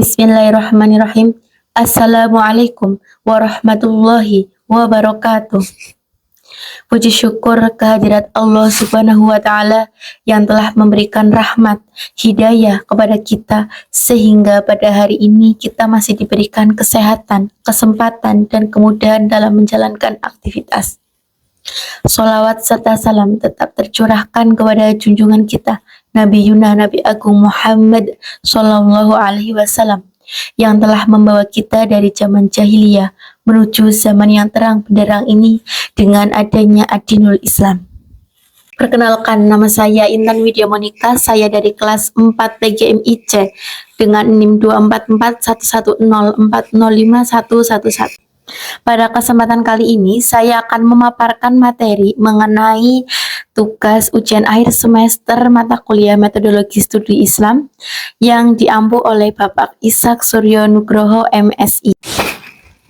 Bismillahirrahmanirrahim. Assalamualaikum warahmatullahi wabarakatuh. Puji syukur kehadirat Allah Subhanahu wa Ta'ala yang telah memberikan rahmat, hidayah kepada kita, sehingga pada hari ini kita masih diberikan kesehatan, kesempatan, dan kemudahan dalam menjalankan aktivitas. Sholawat serta salam tetap tercurahkan kepada junjungan kita, Nabi Yuna Nabi Agung Muhammad Sallallahu Alaihi Wasallam, yang telah membawa kita dari zaman jahiliyah menuju zaman yang terang benderang ini dengan adanya Adinul Islam. Perkenalkan, nama saya Intan Widya Monika, saya dari kelas 4 PGMIC dengan NIM 24411040511. Pada kesempatan kali ini, saya akan memaparkan materi mengenai tugas ujian akhir semester mata kuliah Metodologi Studi Islam yang diampu oleh Bapak Ishak Suryo Nugroho MSI.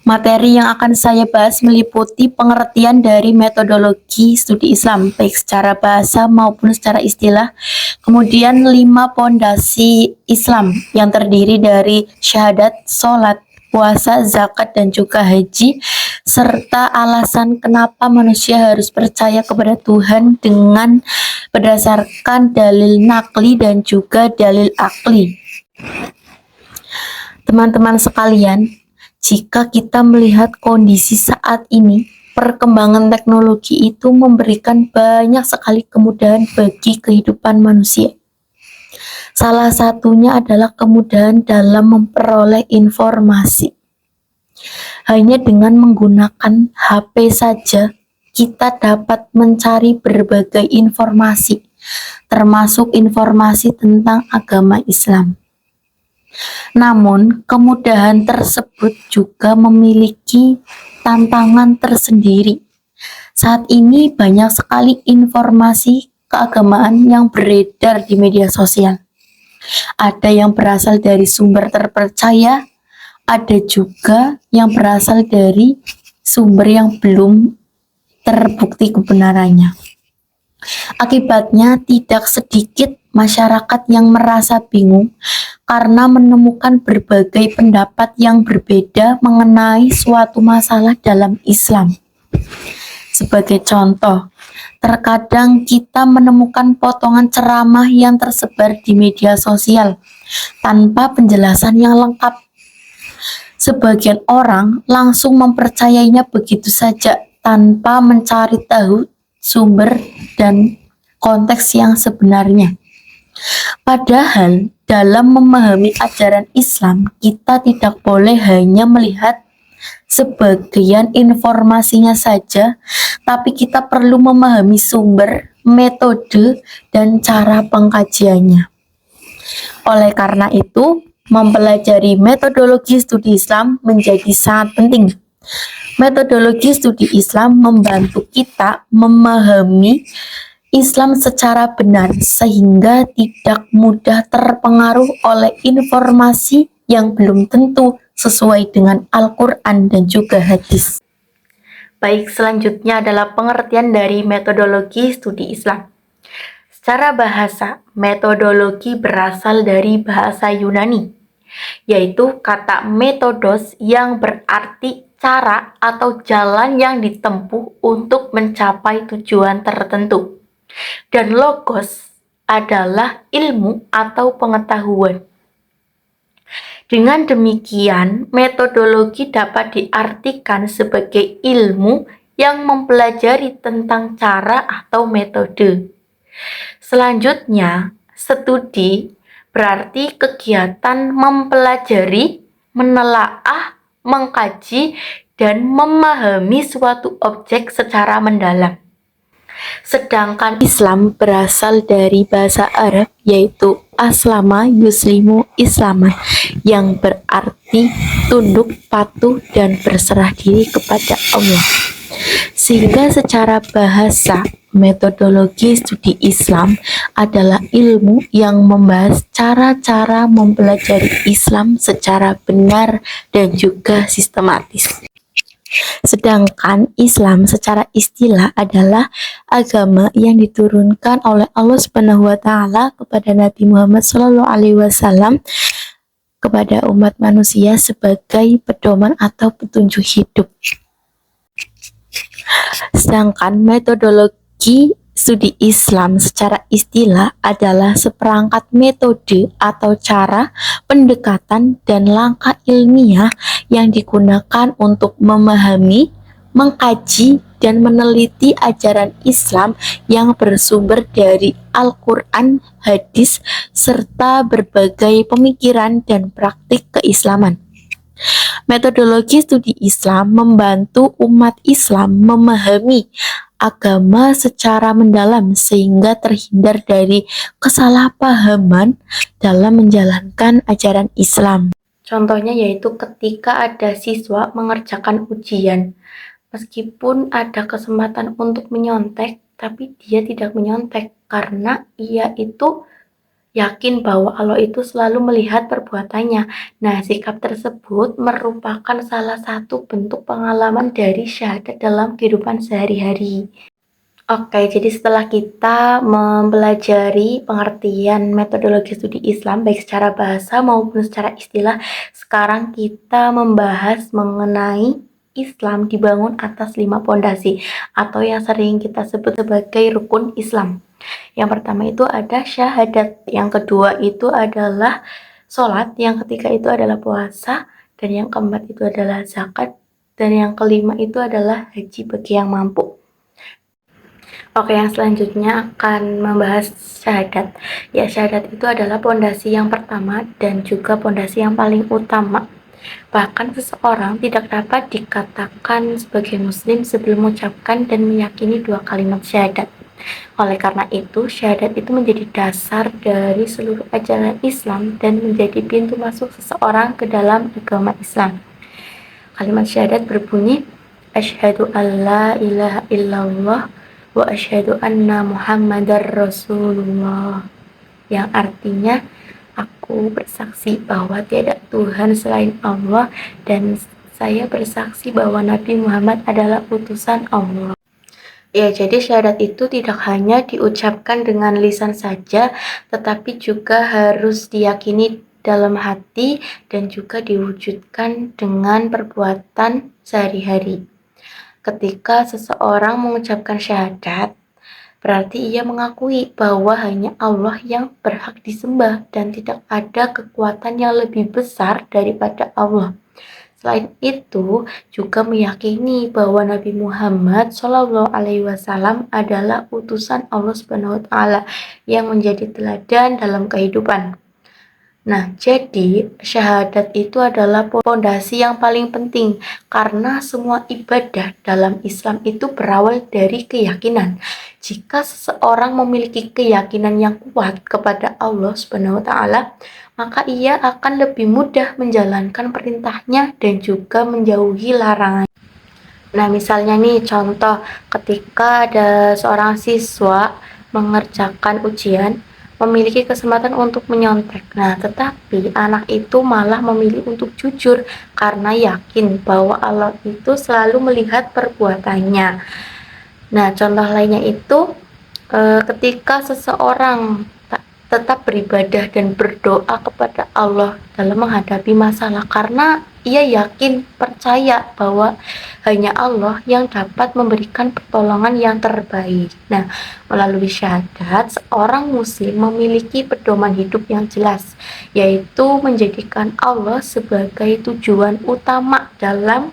Materi yang akan saya bahas meliputi pengertian dari metodologi studi Islam, baik secara bahasa maupun secara istilah. Kemudian 5 pondasi Islam yang terdiri dari syahadat, sholat, puasa, zakat, dan juga haji, serta alasan kenapa manusia harus percaya kepada Tuhan dengan berdasarkan dalil nakli dan juga dalil akli. Teman-teman sekalian, jika kita melihat kondisi saat ini, perkembangan teknologi itu memberikan banyak sekali kemudahan bagi kehidupan manusia. Salah satunya adalah kemudahan dalam memperoleh informasi. Hanya dengan menggunakan HP saja, kita dapat mencari berbagai informasi, termasuk informasi tentang agama Islam. Namun, kemudahan tersebut juga memiliki tantangan tersendiri. Saat ini banyak sekali informasi keagamaan yang beredar di media sosial. Ada yang berasal dari sumber terpercaya, ada juga yang berasal dari sumber yang belum terbukti kebenarannya. Akibatnya tidak sedikit masyarakat yang merasa bingung karena menemukan berbagai pendapat yang berbeda mengenai suatu masalah dalam Islam. Sebagai contoh, terkadang kita menemukan potongan ceramah yang tersebar di media sosial tanpa penjelasan yang lengkap. Sebagian orang langsung mempercayainya begitu saja tanpa mencari tahu sumber dan konteks yang sebenarnya. Padahal dalam memahami ajaran Islam, kita tidak boleh hanya melihat sebagian informasinya saja, tapi kita perlu memahami sumber, metode, dan cara pengkajiannya. Oleh karena itu, mempelajari metodologi studi Islam menjadi sangat penting. Metodologi studi Islam membantu kita memahami Islam secara benar sehingga tidak mudah terpengaruh oleh informasi yang belum tentu sesuai dengan Al-Quran dan juga hadis. Baik, selanjutnya adalah pengertian dari metodologi studi Islam. Secara bahasa, metodologi berasal dari bahasa Yunani, yaitu kata metodos yang berarti cara atau jalan yang ditempuh untuk mencapai tujuan tertentu. Dan logos adalah ilmu atau pengetahuan. Dengan demikian, metodologi dapat diartikan sebagai ilmu yang mempelajari tentang cara atau metode. Selanjutnya, studi berarti kegiatan mempelajari, menelaah, mengkaji, dan memahami suatu objek secara mendalam. Sedangkan Islam berasal dari bahasa Arab yaitu aslama yuslimu islaman, yang berarti tunduk, patuh, dan berserah diri kepada Allah. Sehingga secara bahasa, metodologi studi Islam adalah ilmu yang membahas cara-cara mempelajari Islam secara benar dan juga sistematis. Sedangkan Islam secara istilah adalah agama yang diturunkan oleh Allah Subhanahu wa Ta'ala kepada Nabi Muhammad Sallallahu Alaihi Wasallam kepada umat manusia sebagai pedoman atau petunjuk hidup. Sedangkan metodologi studi Islam secara istilah adalah seperangkat metode atau cara pendekatan dan langkah ilmiah yang digunakan untuk memahami, mengkaji, dan meneliti ajaran Islam yang bersumber dari Al-Quran, hadis, serta berbagai pemikiran dan praktik keislaman. Metodologi studi Islam membantu umat Islam memahami agama secara mendalam sehingga terhindar dari kesalahpahaman dalam menjalankan ajaran Islam. Contohnya yaitu ketika ada siswa mengerjakan ujian, meskipun ada kesempatan untuk menyontek, tapi dia tidak menyontek karena ia itu yakin bahwa Allah itu selalu melihat perbuatannya. Nah, sikap tersebut merupakan salah satu bentuk pengalaman dari syahadat dalam kehidupan sehari-hari. Oke, jadi setelah kita mempelajari pengertian metodologi studi Islam baik secara bahasa maupun secara istilah, sekarang kita membahas mengenai Islam dibangun atas 5 pondasi atau yang sering kita sebut sebagai rukun Islam. Yang pertama itu ada syahadat, yang kedua itu adalah sholat, yang ketiga itu adalah puasa, dan yang keempat itu adalah zakat, dan yang kelima itu adalah haji bagi yang mampu. Oke, yang selanjutnya akan membahas syahadat. Ya, syahadat itu adalah pondasi yang pertama dan juga pondasi yang paling utama. Bahkan seseorang tidak dapat dikatakan sebagai muslim sebelum mengucapkan dan meyakini 2 kalimat syahadat. Oleh karena itu, syahadat itu menjadi dasar dari seluruh ajaran Islam dan menjadi pintu masuk seseorang ke dalam agama Islam. Kalimat syahadat berbunyi, Asyhadu an la ilaha illallah wa asyhadu anna Muhammadar Rasulullah, yang artinya aku bersaksi bahwa tiada Tuhan selain Allah dan saya bersaksi bahwa Nabi Muhammad adalah utusan Allah. Ya, jadi syahadat itu tidak hanya diucapkan dengan lisan saja, tetapi juga harus diyakini dalam hati dan juga diwujudkan dengan perbuatan sehari-hari. Ketika seseorang mengucapkan syahadat, berarti ia mengakui bahwa hanya Allah yang berhak disembah dan tidak ada kekuatan yang lebih besar daripada Allah. Selain itu, juga meyakini bahwa Nabi Muhammad SAW adalah utusan Allah Subhanahu wa Ta'ala yang menjadi teladan dalam kehidupan. Nah, jadi syahadat itu adalah pondasi yang paling penting karena semua ibadah dalam Islam itu berawal dari keyakinan. Jika seseorang memiliki keyakinan yang kuat kepada Allah Subhanahu wa Ta'ala, maka ia akan lebih mudah menjalankan perintahnya dan juga menjauhi larangan. Nah, misalnya nih contoh ketika ada seorang siswa mengerjakan ujian, memiliki kesempatan untuk menyontek. Nah, tetapi anak itu malah memilih untuk jujur karena yakin bahwa Allah itu selalu melihat perbuatannya. Nah, contoh lainnya itu ketika seseorang tetap beribadah dan berdoa kepada Allah dalam menghadapi masalah karena ia yakin, percaya bahwa hanya Allah yang dapat memberikan pertolongan yang terbaik. Nah, melalui syahadat, seorang muslim memiliki pedoman hidup yang jelas, yaitu menjadikan Allah sebagai tujuan utama dalam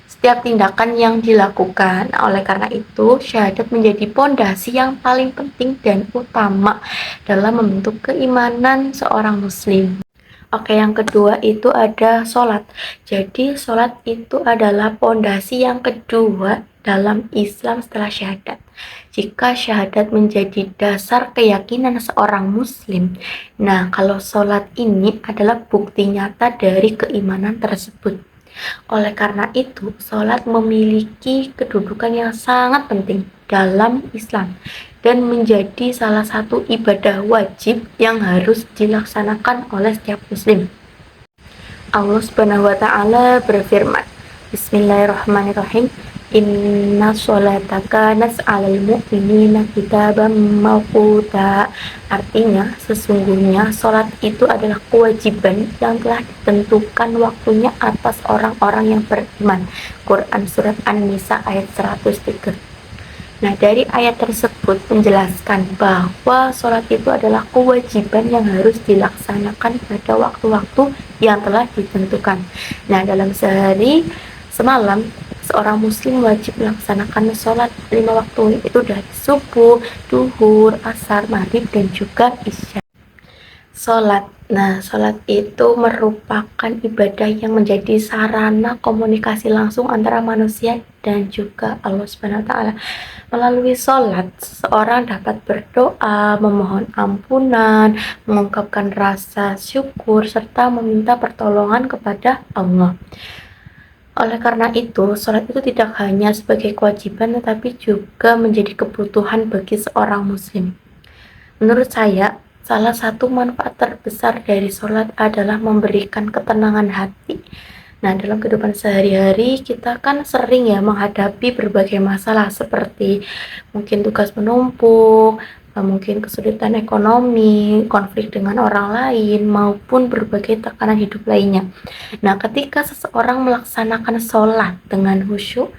setiap tindakan yang dilakukan. Oleh karena itu, syahadat menjadi pondasi yang paling penting dan utama dalam membentuk keimanan seorang muslim. Oke, yang kedua itu ada sholat. Jadi, sholat itu adalah pondasi yang kedua dalam Islam setelah syahadat. Jika syahadat menjadi dasar keyakinan seorang muslim, nah kalau sholat ini adalah bukti nyata dari keimanan tersebut. Oleh karena itu, sholat memiliki kedudukan yang sangat penting dalam Islam dan menjadi salah satu ibadah wajib yang harus dilaksanakan oleh setiap muslim. Allah Subhanahu wa Ta'ala berfirman, Bismillahirrahmanirrahim, Inna sholata kanat 'alal mu'minina kitaban mawquta. Artinya, sesungguhnya sholat itu adalah kewajiban yang telah ditentukan waktunya atas orang-orang yang beriman. Quran Surat An-Nisa ayat 103. Nah, dari ayat tersebut menjelaskan bahwa sholat itu adalah kewajiban yang harus dilaksanakan pada waktu-waktu yang telah ditentukan. Nah, dalam sehari semalam, seorang muslim wajib melaksanakan sholat 5 waktu, itu dari subuh, duhur, asar, maghrib, dan juga isya. Sholat. Nah, sholat itu merupakan ibadah yang menjadi sarana komunikasi langsung antara manusia dan juga Allah Subhanahu wa Ta'ala. Melalui sholat, seseorang dapat berdoa, memohon ampunan, mengungkapkan rasa syukur, serta meminta pertolongan kepada Allah. Oleh karena itu, sholat itu tidak hanya sebagai kewajiban, tetapi juga menjadi kebutuhan bagi seorang muslim. Menurut saya, salah satu manfaat terbesar dari sholat adalah memberikan ketenangan hati. Nah, dalam kehidupan sehari-hari kita kan sering ya menghadapi berbagai masalah seperti mungkin tugas menumpuk, mungkin kesulitan ekonomi, konflik dengan orang lain, maupun berbagai tekanan hidup lainnya. Nah, ketika seseorang melaksanakan sholat dengan khusyuk,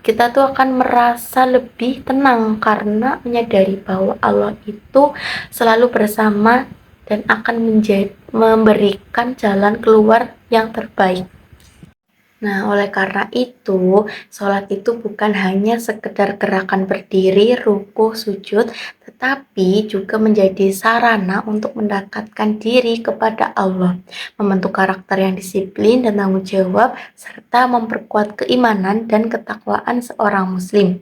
kita tuh akan merasa lebih tenang karena menyadari bahwa Allah itu selalu bersama dan akan memberikan jalan keluar yang terbaik. Nah, oleh karena itu, sholat itu bukan hanya sekedar gerakan berdiri, ruku, sujud, tetapi juga menjadi sarana untuk mendekatkan diri kepada Allah, membentuk karakter yang disiplin dan tanggung jawab, serta memperkuat keimanan dan ketakwaan seorang muslim.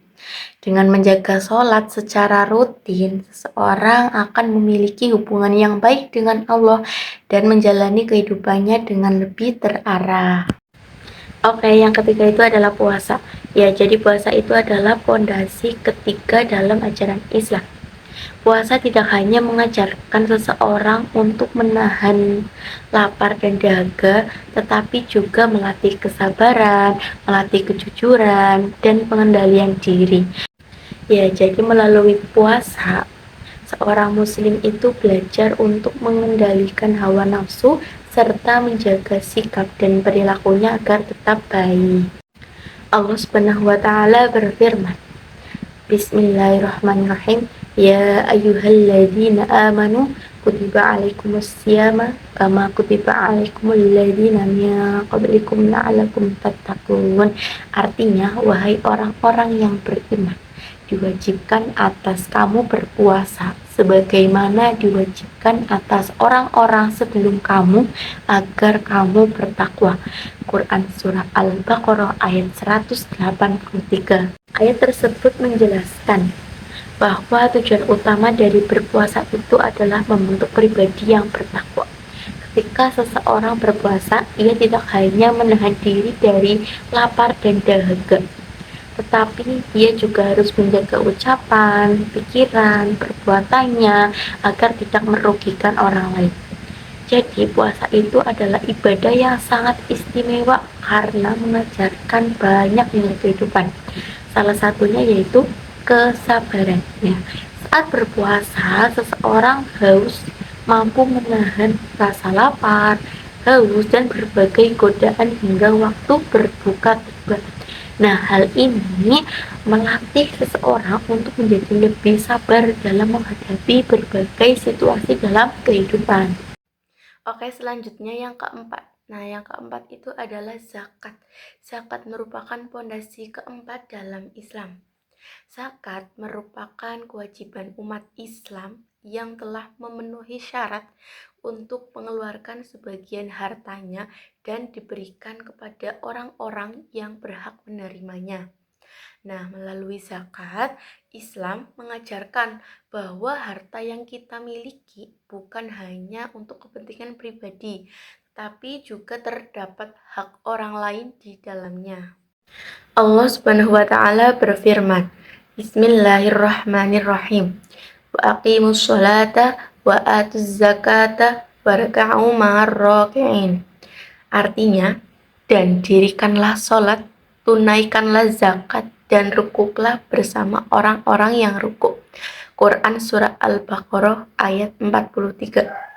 Dengan menjaga sholat secara rutin, seseorang akan memiliki hubungan yang baik dengan Allah dan menjalani kehidupannya dengan lebih terarah. Oke, yang ketiga itu adalah puasa. Ya, jadi puasa itu adalah fondasi ketiga dalam ajaran Islam. Puasa tidak hanya mengajarkan seseorang untuk menahan lapar dan dahaga, tetapi juga melatih kesabaran, melatih kejujuran, dan pengendalian diri. Ya, jadi melalui puasa, seorang muslim itu belajar untuk mengendalikan hawa nafsu serta menjaga sikap dan perilakunya agar tetap baik. Allah Subhanahu wa Ta'ala berfirman, Bismillahirrahmanirrahim. Ya ayyuhalladzina amanu kutiba alaikumussyama kama kutiba alaikumul ladzina min qablikum la'allakum tattaqun. Artinya, wahai orang-orang yang beriman, diwajibkan atas kamu berpuasa sebagaimana diwajibkan atas orang-orang sebelum kamu agar kamu bertakwa. Quran Surah Al-Baqarah ayat 183. Ayat tersebut menjelaskan bahwa tujuan utama dari berpuasa itu adalah membentuk pribadi yang bertakwa. Ketika seseorang berpuasa, ia tidak hanya menahan diri dari lapar dan dahaga, tetapi ia juga harus menjaga ucapan, pikiran, perbuatannya agar tidak merugikan orang lain. Jadi puasa itu adalah ibadah yang sangat istimewa karena mengajarkan banyak nilai kehidupan. Salah satunya yaitu kesabaran. Ya. Saat berpuasa, seseorang harus mampu menahan rasa lapar, haus, dan berbagai godaan hingga waktu berbuka tiba. Nah, hal ini melatih seseorang untuk menjadi lebih sabar dalam menghadapi berbagai situasi dalam kehidupan. Oke, selanjutnya yang keempat. Nah, yang keempat itu adalah zakat. Zakat merupakan pondasi keempat dalam Islam. Zakat merupakan kewajiban umat Islam yang telah memenuhi syarat untuk mengeluarkan sebagian hartanya dan diberikan kepada orang-orang yang berhak menerimanya. Nah, melalui zakat, Islam mengajarkan bahwa harta yang kita miliki bukan hanya untuk kepentingan pribadi, tapi juga terdapat hak orang lain di dalamnya. Allah Subhanahu wa Ta'ala berfirman, Bismillahirrahmanirrahim. Wa aqimus sholata wa atuz zakata warka'u ma'ar raki'in. Artinya, dan dirikanlah sholat tunaikanlah zakat dan rukuklah bersama orang-orang yang rukuk. Quran Surah Al-Baqarah ayat 43.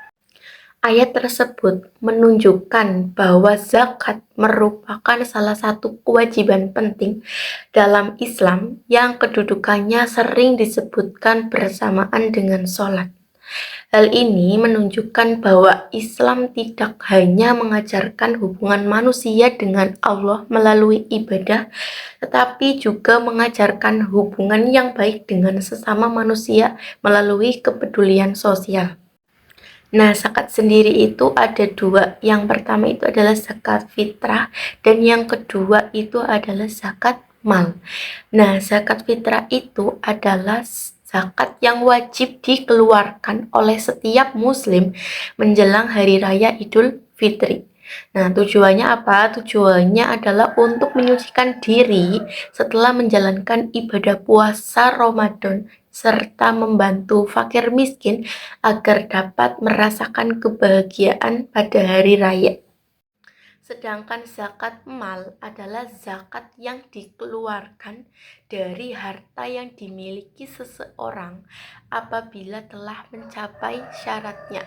Ayat tersebut menunjukkan bahwa zakat merupakan salah satu kewajiban penting dalam Islam yang kedudukannya sering disebutkan bersamaan dengan sholat. Hal ini menunjukkan bahwa Islam tidak hanya mengajarkan hubungan manusia dengan Allah melalui ibadah, tetapi juga mengajarkan hubungan yang baik dengan sesama manusia melalui kepedulian sosial. Nah, zakat sendiri itu ada dua. Yang pertama itu adalah zakat fitrah, dan yang kedua itu adalah zakat mal. Nah, zakat fitrah itu adalah zakat yang wajib dikeluarkan oleh setiap muslim menjelang hari raya Idul Fitri. Nah, tujuannya apa? Tujuannya adalah untuk menyucikan diri setelah menjalankan ibadah puasa Ramadan serta membantu fakir miskin agar dapat merasakan kebahagiaan pada hari raya. Sedangkan zakat mal adalah zakat yang dikeluarkan dari harta yang dimiliki seseorang apabila telah mencapai syaratnya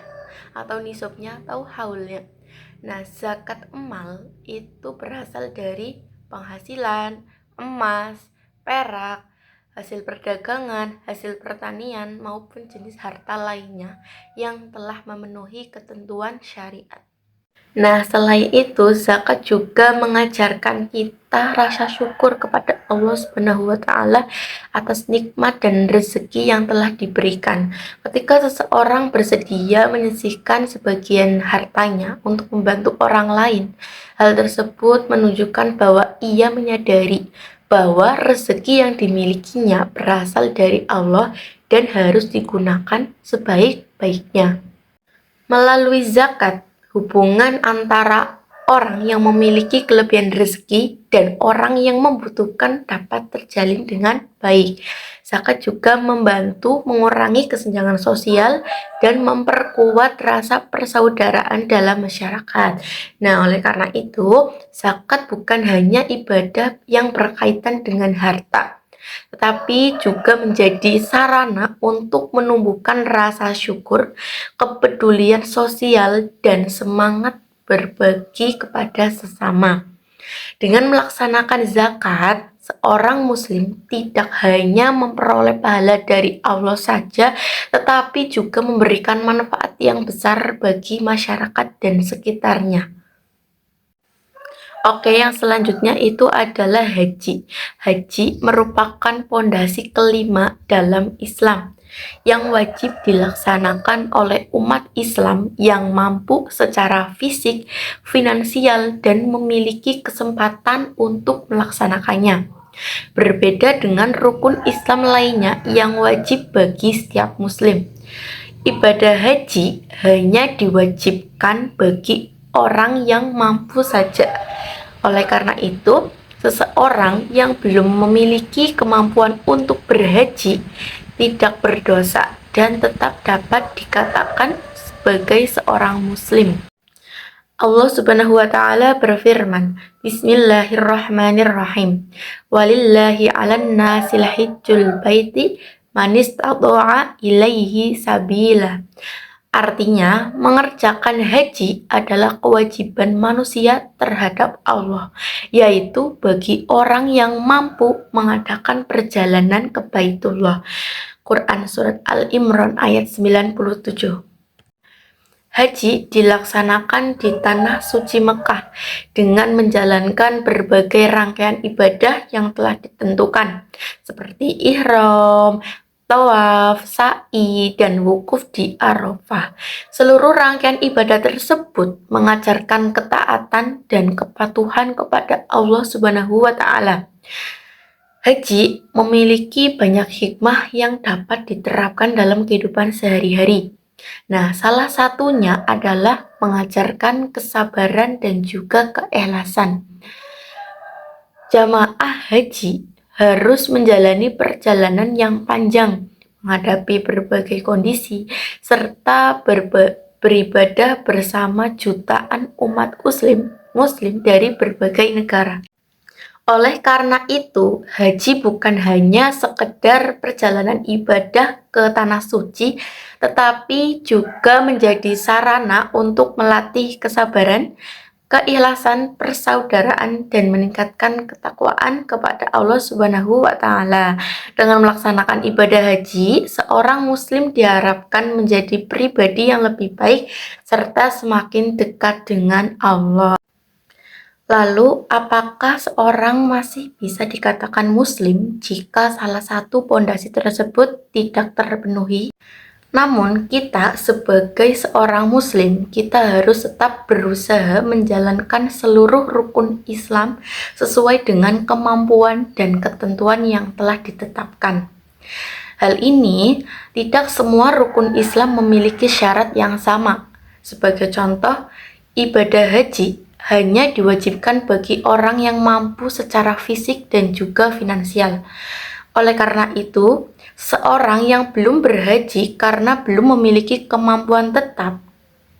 atau nisabnya atau haulnya. Nah, zakat mal itu berasal dari penghasilan, emas, perak, hasil perdagangan, hasil pertanian, maupun jenis harta lainnya yang telah memenuhi ketentuan syariat. Nah, selain itu, zakat juga mengajarkan kita rasa syukur kepada Allah Subhanahu wa Ta'ala atas nikmat dan rezeki yang telah diberikan. Ketika seseorang bersedia menyisihkan sebagian hartanya untuk membantu orang lain, hal tersebut menunjukkan bahwa ia menyadari bahwa rezeki yang dimilikinya berasal dari Allah dan harus digunakan sebaik-baiknya. Melalui zakat, hubungan antara orang yang memiliki kelebihan rezeki dan orang yang membutuhkan dapat terjalin dengan baik. Zakat juga membantu mengurangi kesenjangan sosial dan memperkuat rasa persaudaraan dalam masyarakat. Nah, oleh karena itu, zakat bukan hanya ibadah yang berkaitan dengan harta, tetapi juga menjadi sarana untuk menumbuhkan rasa syukur, kepedulian sosial, dan semangat berbagi kepada sesama. Dengan melaksanakan zakat, seorang muslim tidak hanya memperoleh pahala dari Allah saja, tetapi juga memberikan manfaat yang besar bagi masyarakat dan sekitarnya. Oke, yang selanjutnya itu adalah haji. Haji merupakan pondasi kelima dalam Islam yang wajib dilaksanakan oleh umat Islam yang mampu secara fisik, finansial, dan memiliki kesempatan untuk melaksanakannya. Berbeda dengan rukun Islam lainnya yang wajib bagi setiap muslim. Ibadah haji hanya diwajibkan bagi orang yang mampu saja. Oleh karena itu, seseorang yang belum memiliki kemampuan untuk berhaji tidak berdosa dan tetap dapat dikatakan sebagai seorang muslim. Allah Subhanahu wa Ta'ala berfirman, Bismillahirrahmanirrahim. Walillahi 'alan nasi hajjul baiti man istata'a ilaihi sabila. Artinya, mengerjakan haji adalah kewajiban manusia terhadap Allah, yaitu bagi orang yang mampu mengadakan perjalanan ke Baitullah. Quran Surat Al-Imran ayat 97. Haji dilaksanakan di Tanah Suci Mekah dengan menjalankan berbagai rangkaian ibadah yang telah ditentukan, seperti ihram, tawaf, sa'i, dan wukuf di Arafah. Seluruh rangkaian ibadah tersebut mengajarkan ketaatan dan kepatuhan kepada Allah Subhanahu wa Ta'ala. Haji memiliki banyak hikmah yang dapat diterapkan dalam kehidupan sehari-hari. Nah, salah satunya adalah mengajarkan kesabaran dan juga keikhlasan. Jamaah haji harus menjalani perjalanan yang panjang, menghadapi berbagai kondisi, serta beribadah bersama jutaan umat muslim dari berbagai negara. Oleh karena itu, haji bukan hanya sekedar perjalanan ibadah ke tanah suci, tetapi juga menjadi sarana untuk melatih kesabaran, keikhlasan, persaudaraan, dan meningkatkan ketakwaan kepada Allah Subhanahu wa Ta'ala. Dengan melaksanakan ibadah haji, seorang Muslim diharapkan menjadi pribadi yang lebih baik serta semakin dekat dengan Allah. Lalu, apakah seorang masih bisa dikatakan Muslim jika salah satu pondasi tersebut tidak terpenuhi? Namun, kita sebagai seorang Muslim, kita harus tetap berusaha menjalankan seluruh rukun Islam sesuai dengan kemampuan dan ketentuan yang telah ditetapkan. Hal ini, tidak semua rukun Islam memiliki syarat yang sama. Sebagai contoh, ibadah haji hanya diwajibkan bagi orang yang mampu secara fisik dan juga finansial. Oleh karena itu, seorang yang belum berhaji karena belum memiliki kemampuan tetap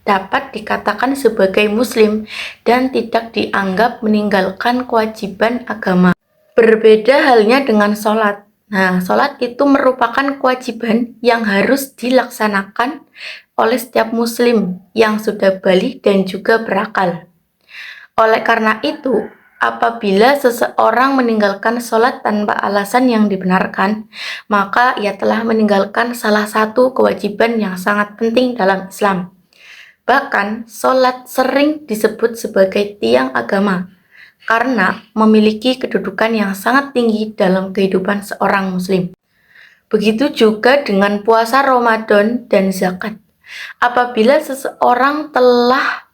dapat dikatakan sebagai Muslim dan tidak dianggap meninggalkan kewajiban agama. Berbeda halnya dengan sholat. Nah, sholat itu merupakan kewajiban yang harus dilaksanakan oleh setiap Muslim yang sudah balik dan juga berakal. Oleh karena itu, apabila seseorang meninggalkan sholat tanpa alasan yang dibenarkan, maka ia telah meninggalkan salah satu kewajiban yang sangat penting dalam Islam. Bahkan, sholat sering disebut sebagai tiang agama, karena memiliki kedudukan yang sangat tinggi dalam kehidupan seorang Muslim. Begitu juga dengan puasa Ramadan dan zakat. Apabila seseorang telah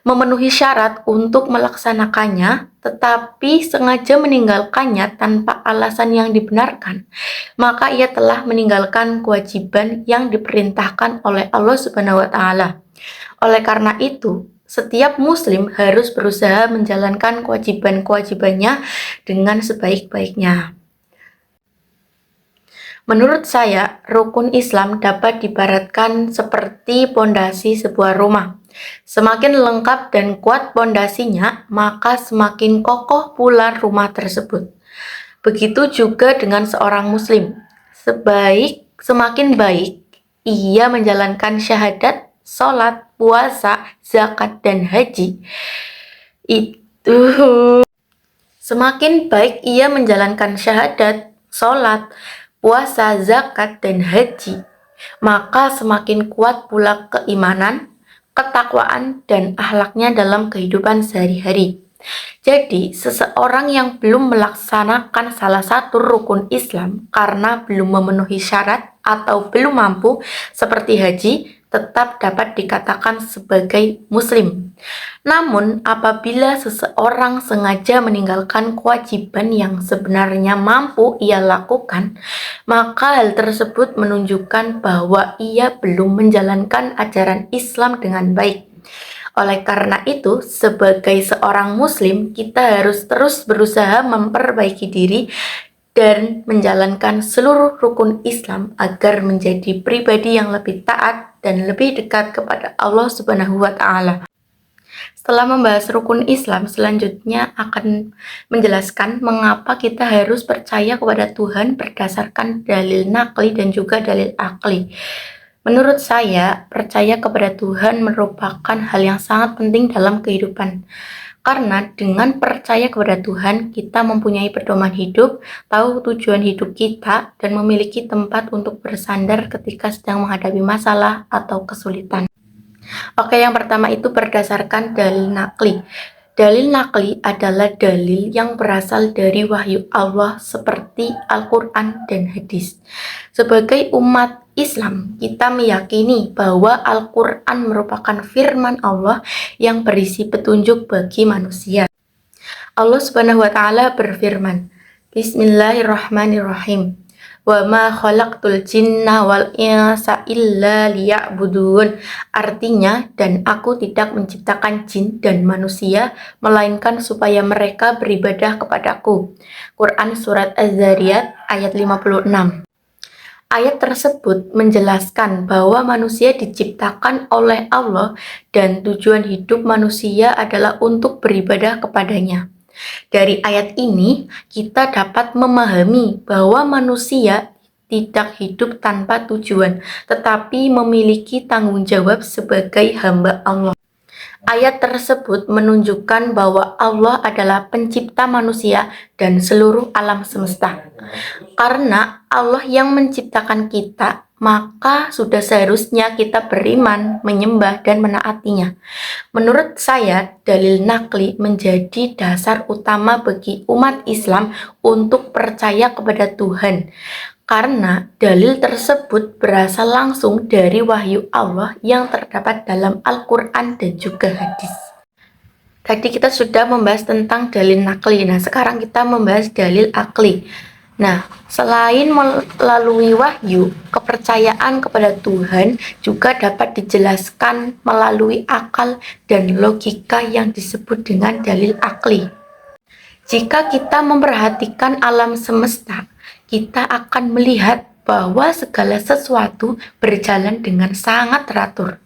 memenuhi syarat untuk melaksanakannya, tetapi sengaja meninggalkannya tanpa alasan yang dibenarkan, maka ia telah meninggalkan kewajiban yang diperintahkan oleh Allah Subhanahu wa Ta'ala. Oleh karena itu, setiap Muslim harus berusaha menjalankan kewajiban-kewajibannya dengan sebaik-baiknya. Menurut saya, rukun Islam dapat diibaratkan seperti pondasi sebuah rumah. Semakin lengkap dan kuat pondasinya, maka semakin kokoh pula rumah tersebut. Begitu juga dengan seorang Muslim. Semakin baik ia menjalankan syahadat, sholat, puasa, zakat, dan haji. Semakin baik ia menjalankan syahadat, sholat, puasa, zakat, dan haji, maka semakin kuat pula keimanan, ketakwaan, dan akhlaknya dalam kehidupan sehari-hari. Jadi, seseorang yang belum melaksanakan salah satu rukun Islam karena belum memenuhi syarat atau belum mampu, seperti haji, tetap dapat dikatakan sebagai Muslim. Namun, apabila seseorang sengaja meninggalkan kewajiban yang sebenarnya mampu ia lakukan, maka hal tersebut menunjukkan bahwa ia belum menjalankan ajaran Islam dengan baik. Oleh karena itu, sebagai seorang Muslim, kita harus terus berusaha memperbaiki diri dan menjalankan seluruh rukun Islam agar menjadi pribadi yang lebih taat dan lebih dekat kepada Allah Subhanahu wa Ta'ala. Setelah membahas rukun Islam, selanjutnya akan menjelaskan mengapa kita harus percaya kepada Tuhan berdasarkan dalil naqli dan juga dalil akli. Menurut saya, percaya kepada Tuhan merupakan hal yang sangat penting dalam kehidupan. Karena dengan percaya kepada Tuhan, kita mempunyai pedoman hidup, tahu tujuan hidup kita, dan memiliki tempat untuk bersandar ketika sedang menghadapi masalah atau kesulitan. Oke, yang pertama itu berdasarkan dalil naqli. Dalil naqli adalah dalil yang berasal dari wahyu Allah seperti Al-Quran dan hadis. Sebagai umat Islam, kita meyakini bahwa Al-Quran merupakan firman Allah yang berisi petunjuk bagi manusia. Allah Subhanahu wa Ta'ala berfirman, Bismillahirrahmanirrahim. Wa ma khalaqtul jinna wal insa illa liya'budun. Artinya, dan aku tidak menciptakan jin dan manusia melainkan supaya mereka beribadah kepadaku. Quran surat Az-Zariyat ayat 56. Ayat tersebut menjelaskan bahwa manusia diciptakan oleh Allah dan tujuan hidup manusia adalah untuk beribadah kepadanya. Dari ayat ini, kita dapat memahami bahwa manusia tidak hidup tanpa tujuan, tetapi memiliki tanggung jawab sebagai hamba Allah. Ayat tersebut menunjukkan bahwa Allah adalah pencipta manusia dan seluruh alam semesta. Karena Allah yang menciptakan kita, maka sudah seharusnya kita beriman, menyembah, dan menaatinya. Menurut saya, dalil nakli menjadi dasar utama bagi umat Islam untuk percaya kepada Tuhan. Karena dalil tersebut berasal langsung dari wahyu Allah yang terdapat dalam Al-Quran dan juga hadis. Tadi kita sudah membahas tentang dalil nakli, nah sekarang kita membahas dalil akli. Nah, selain melalui wahyu, kepercayaan kepada Tuhan juga dapat dijelaskan melalui akal dan logika yang disebut dengan dalil akli. Jika kita memperhatikan alam semesta, kita akan melihat bahwa segala sesuatu berjalan dengan sangat teratur.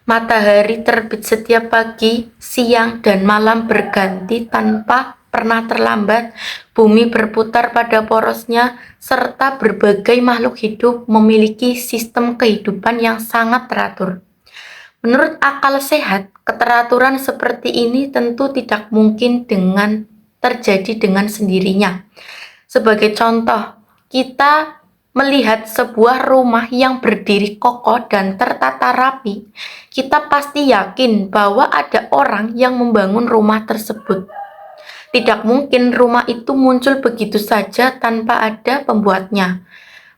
Matahari terbit setiap pagi, siang, dan malam berganti tanpa pernah terlambat. Bumi berputar pada porosnya, serta berbagai makhluk hidup memiliki sistem kehidupan yang sangat teratur. Menurut akal sehat, keteraturan seperti ini tentu tidak mungkin terjadi dengan sendirinya. Sebagai contoh, kita melihat sebuah rumah yang berdiri kokoh dan tertata rapi, kita pasti yakin bahwa ada orang yang membangun rumah tersebut. Tidak mungkin rumah itu muncul begitu saja tanpa ada pembuatnya.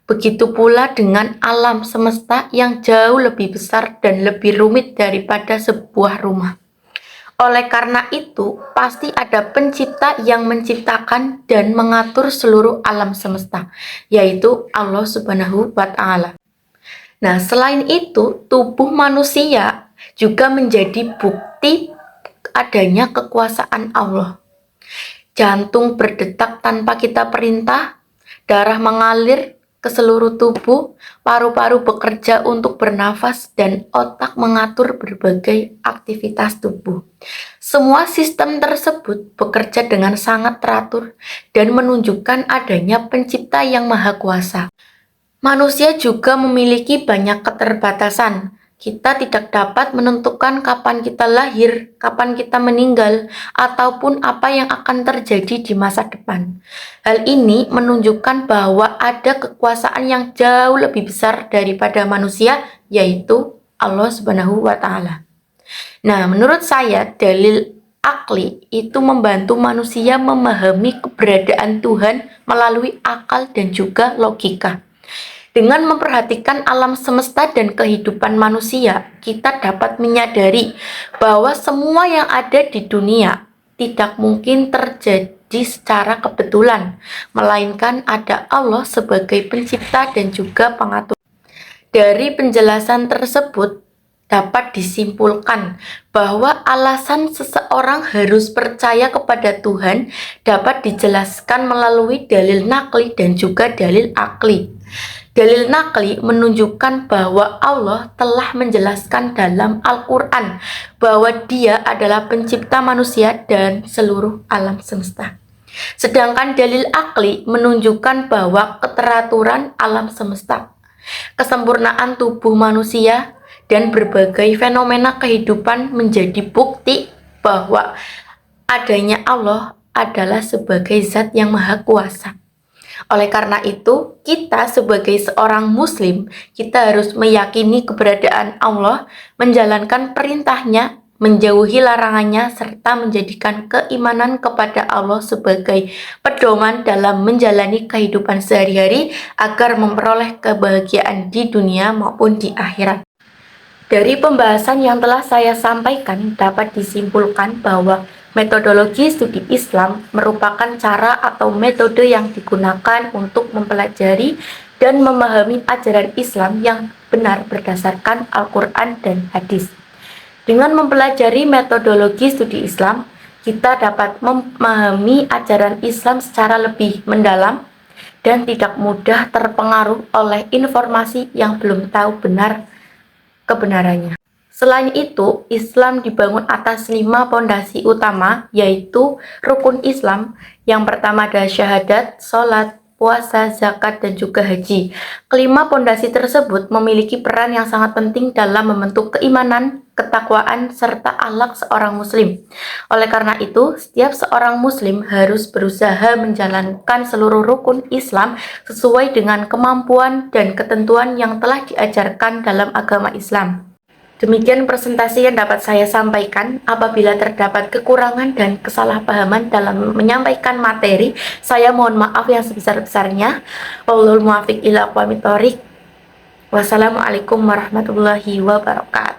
Begitu pula dengan alam semesta yang jauh lebih besar dan lebih rumit daripada sebuah rumah. Oleh karena itu, pasti ada pencipta yang menciptakan dan mengatur seluruh alam semesta, yaitu Allah Subhanahu wa Ta'ala. Nah, selain itu, tubuh manusia juga menjadi bukti adanya kekuasaan Allah. Jantung berdetak tanpa kita perintah, darah mengalir ke seluruh tubuh, paru-paru bekerja untuk bernafas, dan otak mengatur berbagai aktivitas tubuh. Semua sistem tersebut bekerja dengan sangat teratur dan menunjukkan adanya pencipta yang maha kuasa. Manusia juga memiliki banyak keterbatasan. Kita tidak dapat menentukan kapan kita lahir, kapan kita meninggal, ataupun apa yang akan terjadi di masa depan. Hal ini menunjukkan bahwa ada kekuasaan yang jauh lebih besar daripada manusia, yaitu Allah Subhanahu wa Ta'ala. Nah, menurut saya, dalil akli itu membantu manusia memahami keberadaan Tuhan melalui akal dan juga logika. Dengan memperhatikan alam semesta dan kehidupan manusia, kita dapat menyadari bahwa semua yang ada di dunia tidak mungkin terjadi secara kebetulan, melainkan ada Allah sebagai pencipta dan juga pengatur. Dari penjelasan tersebut, dapat disimpulkan bahwa alasan seseorang harus percaya kepada Tuhan dapat dijelaskan melalui dalil nakli dan juga dalil akli. Dalil nakli menunjukkan bahwa Allah telah menjelaskan dalam Al-Quran bahwa Dia adalah pencipta manusia dan seluruh alam semesta. Sedangkan dalil akli menunjukkan bahwa keteraturan alam semesta, kesempurnaan tubuh manusia, dan berbagai fenomena kehidupan menjadi bukti bahwa adanya Allah adalah sebagai zat yang maha kuasa. Oleh karena itu, kita sebagai seorang muslim, kita harus meyakini keberadaan Allah, menjalankan perintahnya, menjauhi larangannya, serta menjadikan keimanan kepada Allah sebagai pedoman dalam menjalani kehidupan sehari-hari agar memperoleh kebahagiaan di dunia maupun di akhirat. Dari pembahasan yang telah saya sampaikan, dapat disimpulkan bahwa metodologi studi Islam merupakan cara atau metode yang digunakan untuk mempelajari dan memahami ajaran Islam yang benar berdasarkan Al-Quran dan hadis. Dengan mempelajari metodologi studi Islam, kita dapat memahami ajaran Islam secara lebih mendalam dan tidak mudah terpengaruh oleh informasi yang belum tahu benar kebenarannya. Selain itu, Islam dibangun atas 5 pondasi utama, yaitu rukun Islam. Yang pertama adalah syahadat, sholat, puasa, zakat, dan juga haji. Kelima pondasi tersebut memiliki peran yang sangat penting dalam membentuk keimanan, ketakwaan, serta akhlak seorang muslim. Oleh karena itu, setiap seorang muslim harus berusaha menjalankan seluruh rukun Islam sesuai dengan kemampuan dan ketentuan yang telah diajarkan dalam agama Islam. Demikian presentasi yang dapat saya sampaikan. Apabila terdapat kekurangan dan kesalahpahaman dalam menyampaikan materi, saya mohon maaf yang sebesar-besarnya. Wallahul muwaffiq ila aqwamit thoriq. Wassalamualaikum warahmatullahi wabarakatuh.